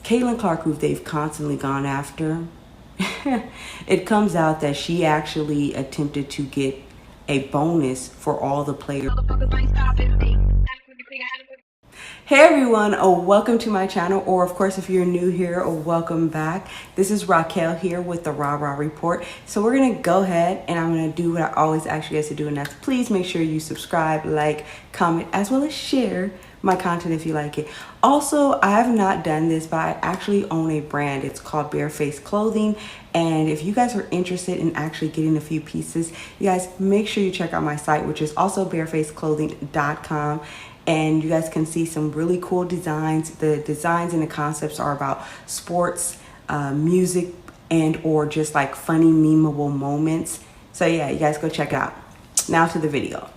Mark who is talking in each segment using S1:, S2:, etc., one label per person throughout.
S1: Caitlin Clark, who they've constantly gone after, it comes out that she actually attempted to get a bonus for all the players. Hey everyone, welcome to my channel, or of course if you're new here, welcome back. This is Raquel here with the Rah Rah Report. So we're gonna go ahead and I'm gonna do what I always ask you guys to do, and that's please make sure you subscribe, like, comment, as well as share my content if you like it. Also, I have not done this, but I actually own a brand. It's called Bareface Clothing, and if you guys are interested in actually getting a few pieces, you guys make sure you check out my site, which is also barefaceclothing.com. And you guys can see some really cool designs. The designs and the concepts are about sports, music, and or just like funny, memeable moments. So yeah, you guys go check it out. Now to the video.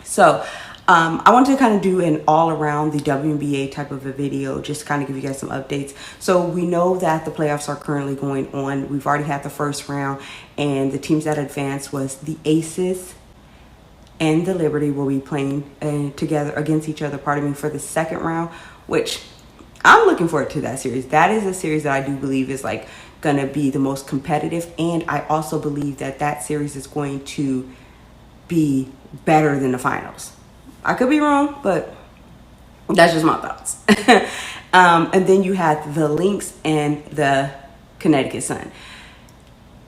S1: So I wanted to kind of do an all around the WNBA type of a video, just kind of give you guys some updates. So we know that the playoffs are currently going on. We've already had the first round, and the teams that advanced was the Aces and the Liberty will be playing together against each other, for the second round, which I'm looking forward to that series. That is a series that I do believe is like gonna be the most competitive, and I also believe that that series is going to be better than the finals. I could be wrong, but that's just my thoughts. And then you had the Lynx and the Connecticut Sun.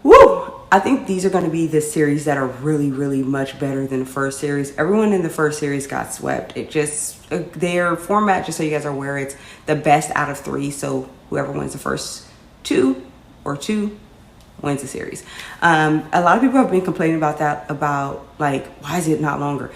S1: Woo! I think these are going to be the series that are really, really much better than the first series. Everyone in the first series got swept. It just, their format, just so you guys are aware, it's the best out of 3. So whoever wins the first 2 wins the series. A lot of people have been complaining about that, about like, why is it not longer?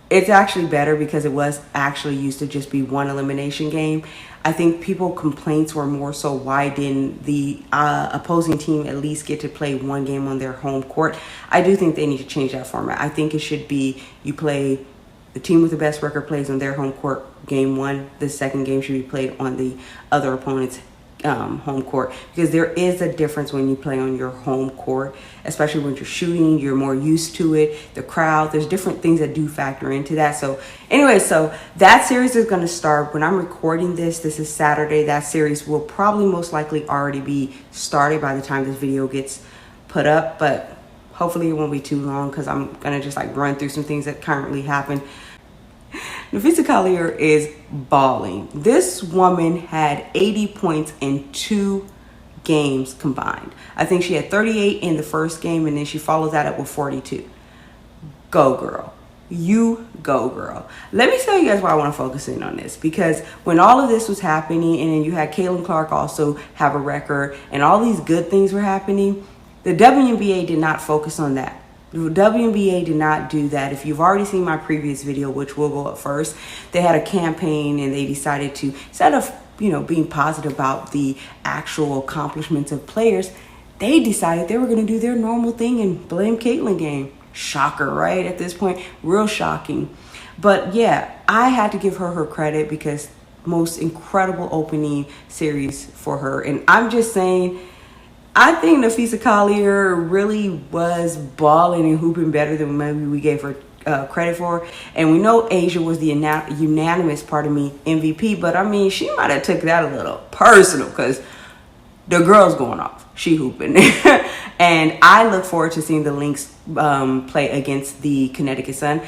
S1: It's actually better because it was actually used to just be one elimination game. I think people's complaints were more so, why didn't the opposing team at least get to play one game on their home court? I do think they need to change that format. I think it should be, you play, the team with the best record plays on their home court game 1. The second game should be played on the other opponent's home court, because there is a difference when you play on your home court, especially when you're shooting. You're more used to it, the crowd, there's different things that do factor into that. So anyway, so that series is going to start when I'm recording this is Saturday. That series will probably most likely already be started by the time this video gets put up, but hopefully it won't be too long, because I'm gonna just like run through some things that currently happen. Nylssa Collier is balling. This woman had 80 points in 2 games combined. I think she had 38 in the first game, and then she followed that up with 42. Go girl. You go girl. Let me tell you guys why I want to focus in on this, because when all of this was happening, and then you had Caitlin Clark also have a record, and all these good things were happening, the WNBA did not focus on that. The WNBA did not do that. If you've already seen my previous video, which will go up first, they had a campaign, and they decided to, instead of, you know, being positive about the actual accomplishments of players, they decided they were going to do their normal thing and blame Caitlin game. Shocker, right? At this point, real shocking. But yeah, I had to give her credit, because most incredible opening series for her. And I'm just saying, I think Nylssa Collier really was balling and hooping better than maybe we gave her credit for. And we know Asia was the unanimous MVP, but I mean, she might have took that a little personal, because the girl's going off. She hooping. And I look forward to seeing the Lynx play against the Connecticut Sun.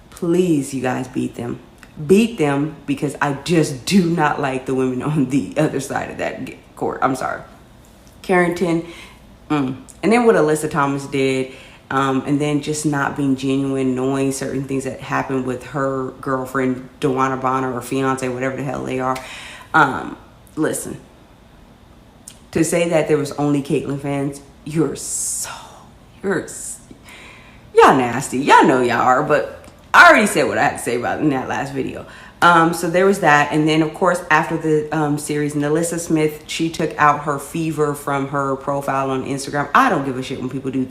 S1: Please, you guys, beat them. Beat them, because I just do not like the women on the other side of that court. I'm sorry. Carrington, and then what Alyssa Thomas did, and then just not being genuine, knowing certain things that happened with her girlfriend, Dewana Bonner, or fiance, whatever the hell they are. Listen, to say that there was only Caitlin fans, y'all nasty. Y'all know y'all are, but I already said what I had to say about it in that last video. So there was that. And then of course, after the series, Nylssa Smith, she took out her fever from her profile on Instagram. I don't give a shit when people do,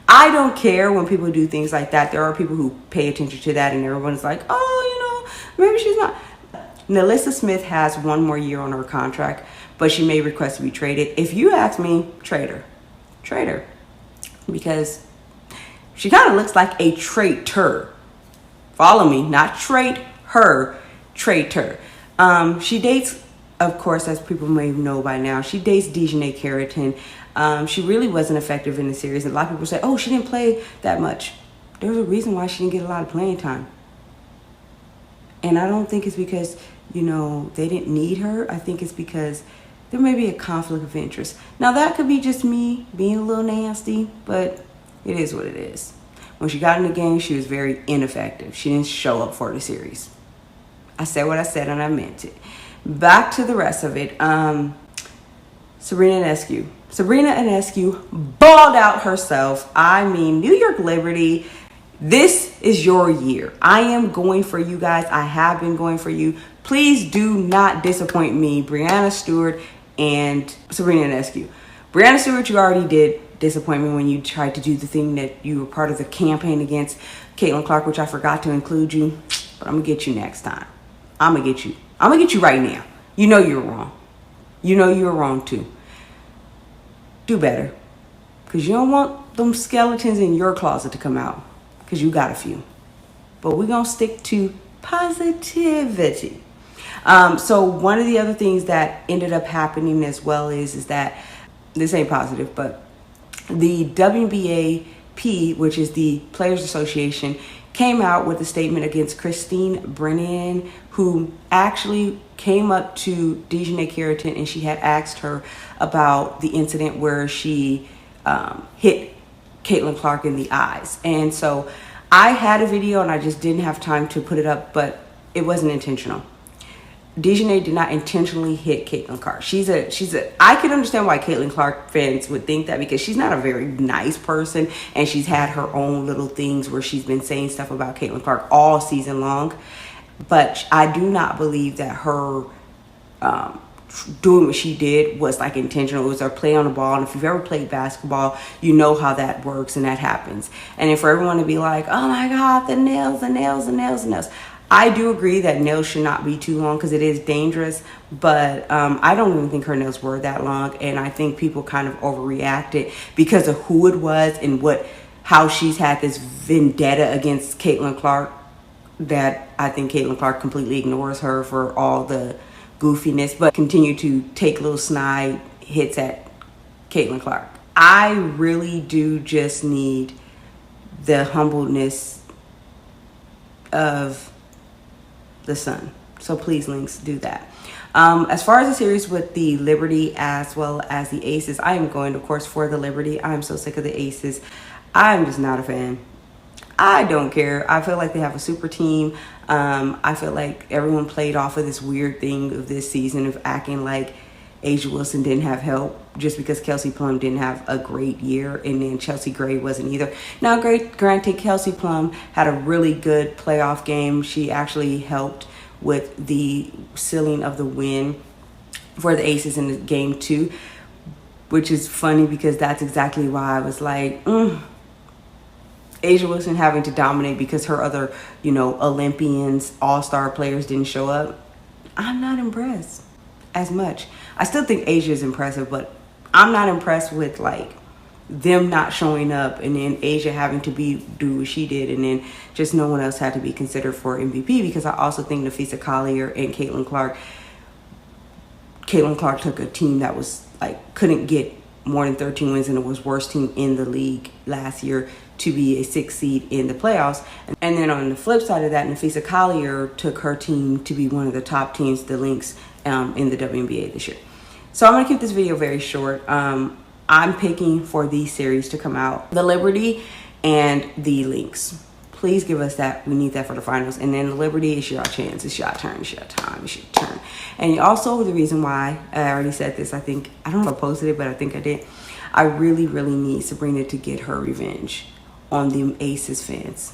S1: I don't care when people do things like that. There are people who pay attention to that, and everyone's like, oh, you know, maybe she's not. Nylssa Smith has 1 more year on her contract, but she may request to be traded. If you ask me, trade her, because she kind of looks like a traitor. Follow me, not trade her, traitor. She dates of course, as people may know by now, she dates Dijonai Christina. She really wasn't effective in the series. And a lot of people say, oh, she didn't play that much. There's a reason why she didn't get a lot of playing time. And I don't think it's because, you know, they didn't need her. I think it's because there may be a conflict of interest. Now, that could be just me being a little nasty, but it is what it is. When she got in the game, she was very ineffective. She didn't show up for the series. I said what I said, and I meant it. Back to the rest of it. Sabrina Ionescu. Sabrina Ionescu balled out herself. I mean, New York Liberty, this is your year. I am going for you guys. I have been going for you. Please do not disappoint me, Breanna Stewart and Sabrina Ionescu. Breanna Stewart, you already did disappoint me when you tried to do the thing that you were part of the campaign against Caitlin Clark, which I forgot to include you. But I'm going to get you next time. I'm going to get you. I'm going to get you right now. You know you're wrong. You know you're wrong too. Do better. Because you don't want them skeletons in your closet to come out. Because you got a few. But we're going to stick to positivity. So one of the other things that ended up happening as well is that, this ain't positive, but the WNBAP, which is the Players Association, came out with a statement against Christina Brennan, who actually came up to Dijonai Christina and she had asked her about the incident where she hit Caitlin Clark in the eyes. And so I had a video and I just didn't have time to put it up, but it wasn't intentional. Dijonai did not intentionally hit Caitlin Clark. I can understand why Caitlin Clark fans would think that, because she's not a very nice person, and she's had her own little things where she's been saying stuff about Caitlin Clark all season long. But I do not believe that her doing what she did was like intentional. It was her play on the ball, and if you've ever played basketball, you know how that works and that happens. And then for everyone to be like, oh my God, the nails, the nails, the nails, the nails. I do agree that nails should not be too long because it is dangerous, but I don't even think her nails were that long, and I think people kind of overreacted because of who it was and how she's had this vendetta against Caitlin Clark, that I think Caitlin Clark completely ignores her for all the goofiness, but continue to take little snide hits at Caitlin Clark. I really do just need the humbleness of the sun. So please, links, do that. As far as the series with the Liberty as well as the Aces, I am going, of course, for the Liberty. I'm so sick of the Aces. I'm just not a fan. I don't care. I feel like they have a super team. I feel like everyone played off of this weird thing of this season of acting like A'ja Wilson didn't have help just because Kelsey Plum didn't have a great year, and then Chelsea Gray wasn't either. Now, granted, Kelsey Plum had a really good playoff game. She actually helped with the sealing of the win for the Aces in the game 2, which is funny because that's exactly why I was like, A'ja Wilson having to dominate because her other, Olympians, all-star players didn't show up. I'm not impressed as much. I still think A'ja is impressive, but I'm not impressed with like them not showing up and then A'ja having to do what she did, and then just no one else had to be considered for MVP, because I also think Nafisa Collier and Caitlin Clark took a team that was like couldn't get more than 13 wins and it was worst team in the league last year to be a 6th seed in the playoffs. And then on the flip side of that, Nafisa Collier took her team to be one of the top teams, the Lynx, in the WNBA this year. So I'm going to keep this video very short. I'm picking for these series to come out, the Liberty and the Lynx. Please give us that. We need that for the finals. And then the Liberty, it's your chance. It's your turn. It's your time. It's your turn. And also the reason why, I already said this, I don't know if I posted it, but I think I did. I really, really need Sabrina to get her revenge on the Aces fans.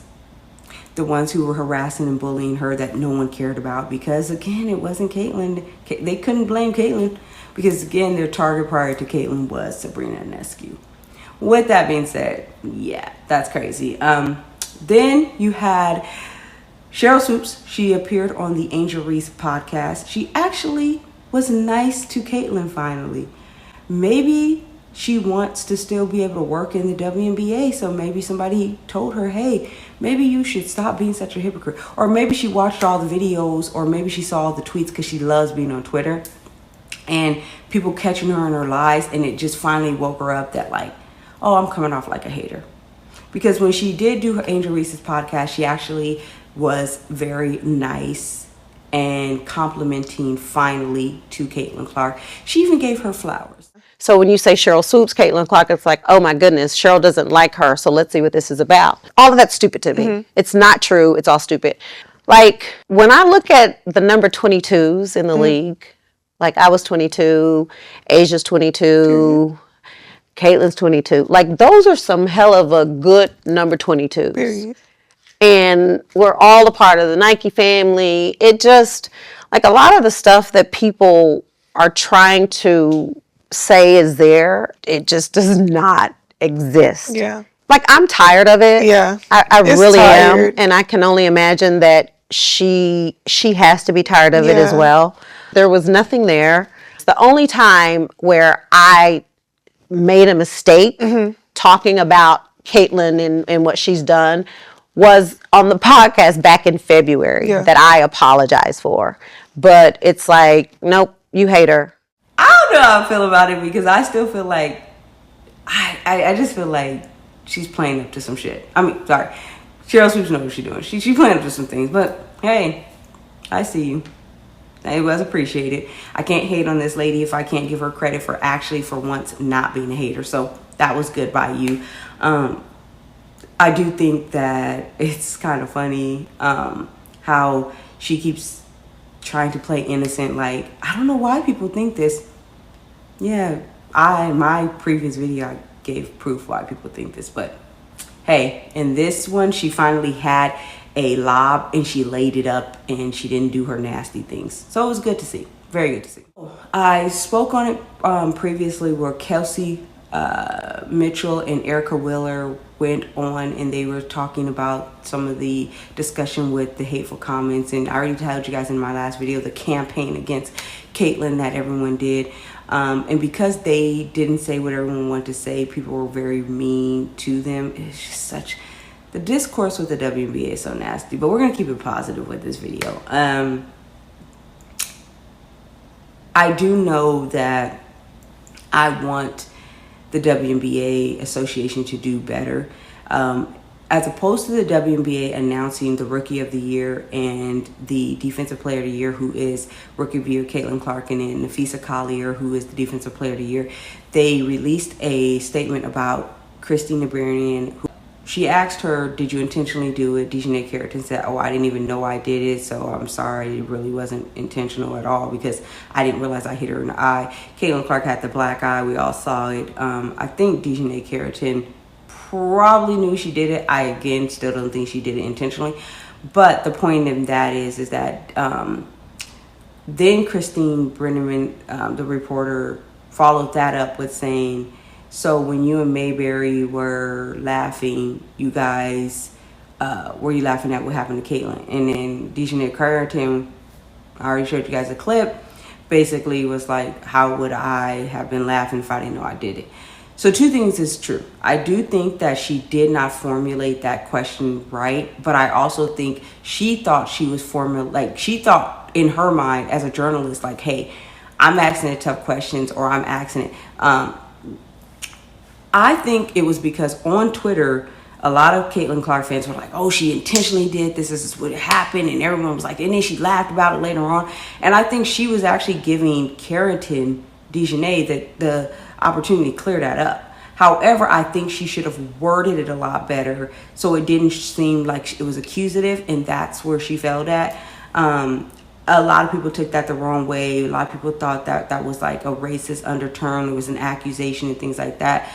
S1: The ones who were harassing and bullying her that no one cared about, because again, it wasn't Caitlin. They couldn't blame Caitlin because again, their target prior to Caitlin was Sabrina Ionescu. With that being said, yeah, that's crazy. Then you had Sheryl Swoopes. She appeared on the Angel Reese podcast. She actually was nice to Caitlin finally. Maybe she wants to still be able to work in the WNBA, so maybe somebody told her, hey, maybe you should stop being such a hypocrite. Or maybe she watched all the videos, or maybe she saw the tweets because she loves being on Twitter. and people catching her in her lies, and it just finally woke her up that like, oh, I'm coming off like a hater. Because when she did do her Angel Reese's podcast, she actually was very nice and complimenting finally to Caitlin Clark. She even gave her flowers.
S2: So when you say Sheryl Swoopes, Caitlin Clark, it's like, oh my goodness, Sheryl doesn't like her, so let's see what this is about. All of that's stupid to me. It's not true. It's all stupid. Like, when I look at the number 22s in the league, like I was 22, Asia's 22, Caitlin's 22. Like, those are some hell of a good number 22s.
S3: Period.
S2: And we're all a part of the Nike family. It just, like, a lot of the stuff that people are trying to say is there, it just does not exist.
S3: Yeah.
S2: Like, I'm tired of it.
S3: Yeah.
S2: I really
S3: tired.
S2: am. And I can only imagine that she has to be tired of it as well. There was nothing there. The only time where I made a mistake talking about Caitlin and what she's done was on the podcast back in February that I apologize for. But it's like, nope, you hate her.
S1: I don't know how I feel about it, because I still feel like I just feel like she's playing up to some shit. I mean, sorry, Sheryl Swoopes knows what she's doing. She's playing up to some things, but hey, I see you. It was appreciated. I can't hate on this lady if I can't give her credit for actually, for once, not being a hater. So that was good by you. I do think that it's kind of funny how she keeps trying to play innocent. Like, I don't know why people think this. Yeah, in my previous video, I gave proof why people think this. But hey, in this one, she finally had a lob and she laid it up and she didn't do her nasty things. So it was good to see. Very good to see. I spoke on it previously where Kelsey Mitchell and Erica Wheeler went on and they were talking about some of the discussion with the hateful comments. And I already told you guys in my last video the campaign against Caitlin that everyone did. And because they didn't say what everyone wanted to say, people were very mean to them. It's just such... The discourse with the WNBA is so nasty, but we're going to keep it positive with this video. I do know that I want the WNBA Association to do better. As opposed to the WNBA announcing the Rookie of the Year and the Defensive Player of the Year, who is Rookie of the Year Caitlin Clark, and then Nylssa Collier, who is the Defensive Player of the Year, they released a statement about Christina Brennan. She asked her, did you intentionally do it? Dijonai Christina said, oh, I didn't even know I did it, so I'm sorry. It really wasn't intentional at all because I didn't realize I hit her in the eye. Caitlin Clark had the black eye. We all saw it. I think Dijonai Christina probably knew she did it. I, again, still don't think she did it intentionally. But the point of that is that then Christine Brennan, the reporter, followed that up with saying, so when you and Mayberry were laughing, you guys, were you laughing at what happened to Caitlin? And then Dijonai Christina, I already showed you guys a clip, basically was like, how would I have been laughing if I didn't know I did it? So two things is true. I do think that she did not formulate that question right, but I also think she thought she was she thought in her mind as a journalist, like, hey, I'm asking it tough questions, or I'm asking it. I think it was because on Twitter, a lot of Caitlin Clark fans were like, oh, she intentionally did this. This is what happened. And everyone was like, and then she laughed about it later on. And I think she was actually giving Dijonai the opportunity to clear that up. However, I think she should have worded it a lot better so it didn't seem like it was accusative, and that's where she failed at. A lot of people took that the wrong way. A lot of people thought that that was like a racist undertone. It was an accusation and things like that.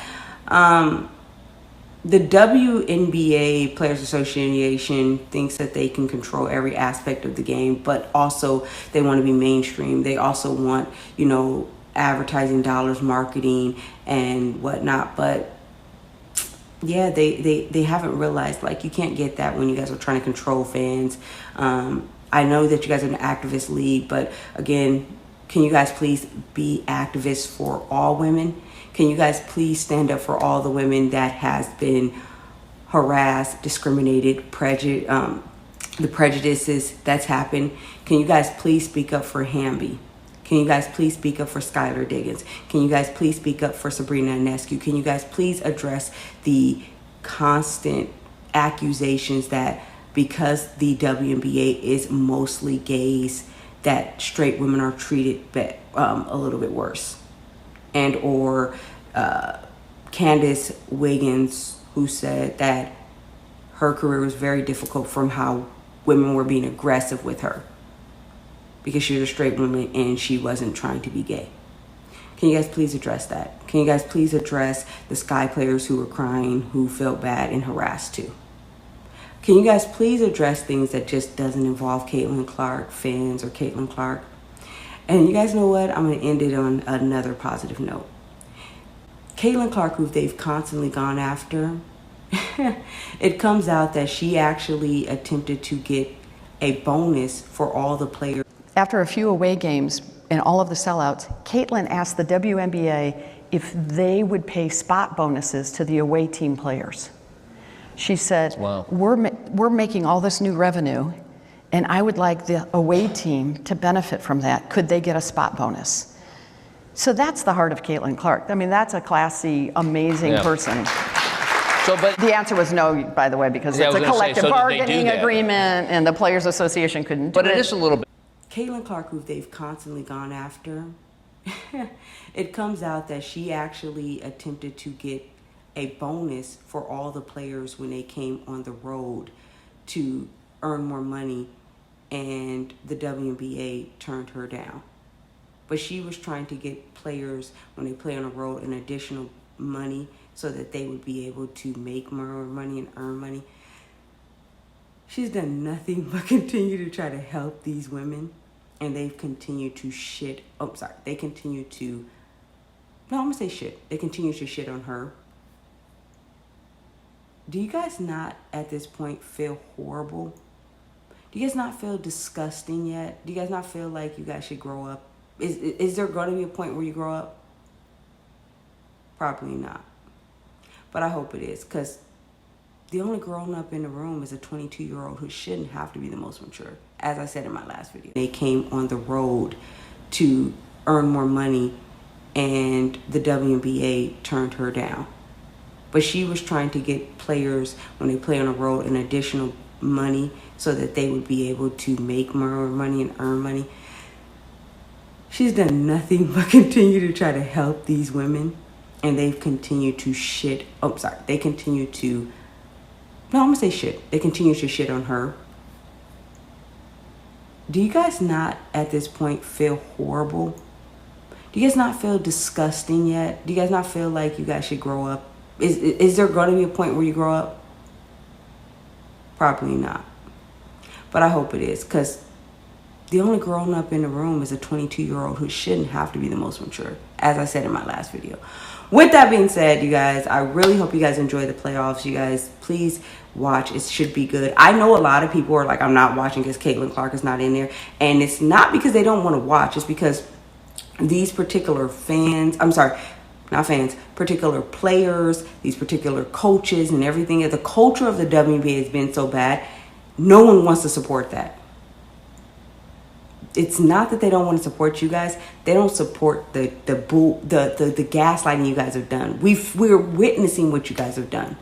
S1: The WNBA Players Association thinks that they can control every aspect of the game, but also they want to be mainstream. They also want, advertising dollars, marketing, and whatnot. But yeah, they haven't realized, like, you can't get that when you guys are trying to control fans. I know that you guys are an activist league, but again, can you guys please be activists for all women? Can you guys please stand up for all the women that has been harassed, discriminated, the prejudices that's happened? Can you guys please speak up for Hamby? Can you guys please speak up for Skylar Diggins? Can you guys please speak up for Sabrina Ionescu? Can you guys please address the constant accusations that because the WNBA is mostly gays, that straight women are treated a little bit worse? And or Candace Wiggins, who said that her career was very difficult from how women were being aggressive with her because she was a straight woman and she wasn't trying to be gay. Can you guys please address that? Can you guys please address the Sky players who were crying, who felt bad and harassed too? Can you guys please address things that just doesn't involve Caitlin Clark fans or Caitlin Clark? And you guys know what? I'm going to end it on another positive note. Caitlin Clark, who they've constantly gone after, it comes out that she actually attempted to get a bonus for all the players.
S3: After a few away games and all of the sellouts, Caitlin asked the WNBA if they would pay spot bonuses to the away team players. She said,
S4: wow,
S3: we're making all this new revenue, and I would like the away team to benefit from that. Could they get a spot bonus? So that's the heart of Caitlin Clark. I mean, that's a classy, amazing person.
S4: So, but
S3: the answer was no, by the way, because it's a collective bargaining agreement, and the Players Association couldn't do it.
S4: But it is a little bit.
S1: Caitlin Clark, who they've constantly gone after, it comes out that she actually attempted to get a bonus for all the players when they came on the road to earn more money, and the WNBA turned her down. But she was trying to get players, when they play on the road, an additional money so that they would be able to make more money and earn money. She's done nothing but continue to try to help these women, and they've continued to shit. Oh, sorry. They continue to, no, I'm going to say shit. They continue to shit on her. Do you guys not at this point feel horrible? Do you guys not feel disgusting yet? Do you guys not feel like you guys should grow up? Is there going to be a point where you grow up? Probably not. But I hope it is, because the only grown up in the room is a 22-year-old who shouldn't have to be the most mature, as I said in my last video. They came on the road to earn more money, and the WNBA turned her down. But she was trying to get players, when they play on the road, an additional money so that they would be able to make more money and earn money. She's done nothing but continue to try to help these women, and they've continued to shit. Oh, sorry. They continue to, no, I'm going to say shit. They continue to shit on her. Do you guys not at this point feel horrible? Do you guys not feel disgusting yet? Do you guys not feel like you guys should grow up? Is there going to be a point where you grow up? Probably not. But I hope it is, because the only grown up in the room is a 22-year-old who shouldn't have to be the most mature, as I said in my last video. With that being said, you guys, I really hope you guys enjoy the playoffs. You guys, please watch. It should be good. I know a lot of people are like, I'm not watching because Caitlin Clark is not in there. And it's not because they don't want to watch. It's because these particular fans, I'm sorry, not fans, particular players, these particular coaches and everything. The culture of the WNBA has been so bad, no one wants to support that. It's not that they don't want to support you guys. They don't support the gaslighting you guys have done. We're witnessing what you guys have done.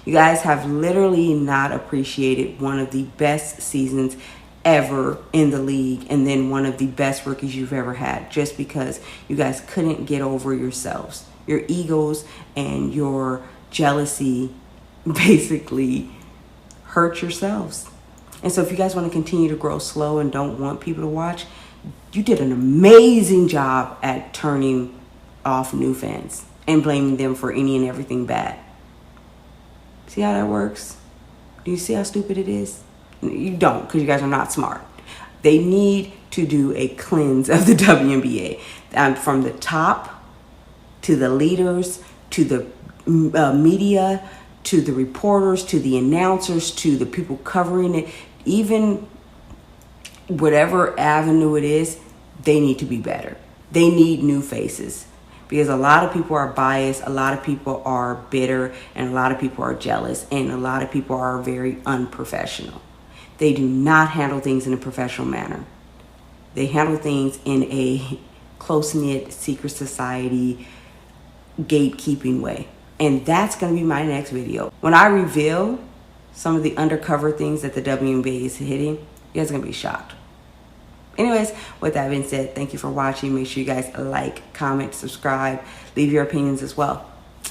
S1: You guys have literally not appreciated one of the best seasons ever in the league, and then one of the best rookies you've ever had, just because you guys couldn't get over yourselves. Your egos and your jealousy basically hurt yourselves. And so if you guys want to continue to grow slow and don't want people to watch, you did an amazing job at turning off new fans and blaming them for any and everything bad. See how that works? Do you see how stupid it is? You don't, because you guys are not smart. They need to do a cleanse of the WNBA. From the top to the leaders, to the media, to the reporters, to the announcers, to the people covering it, even whatever avenue it is, they need to be better. They need new faces, because a lot of people are biased, a lot of people are bitter, and a lot of people are jealous, and a lot of people are very unprofessional. They do not handle things in a professional manner. They handle things in a close-knit, secret society, gatekeeping way. And that's going to be my next video. When I reveal some of the undercover things that the WNBA is hitting, you guys are going to be shocked. Anyways, with that being said, thank you for watching. Make sure you guys like, comment, subscribe, leave your opinions as well.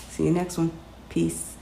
S1: See you next one. Peace.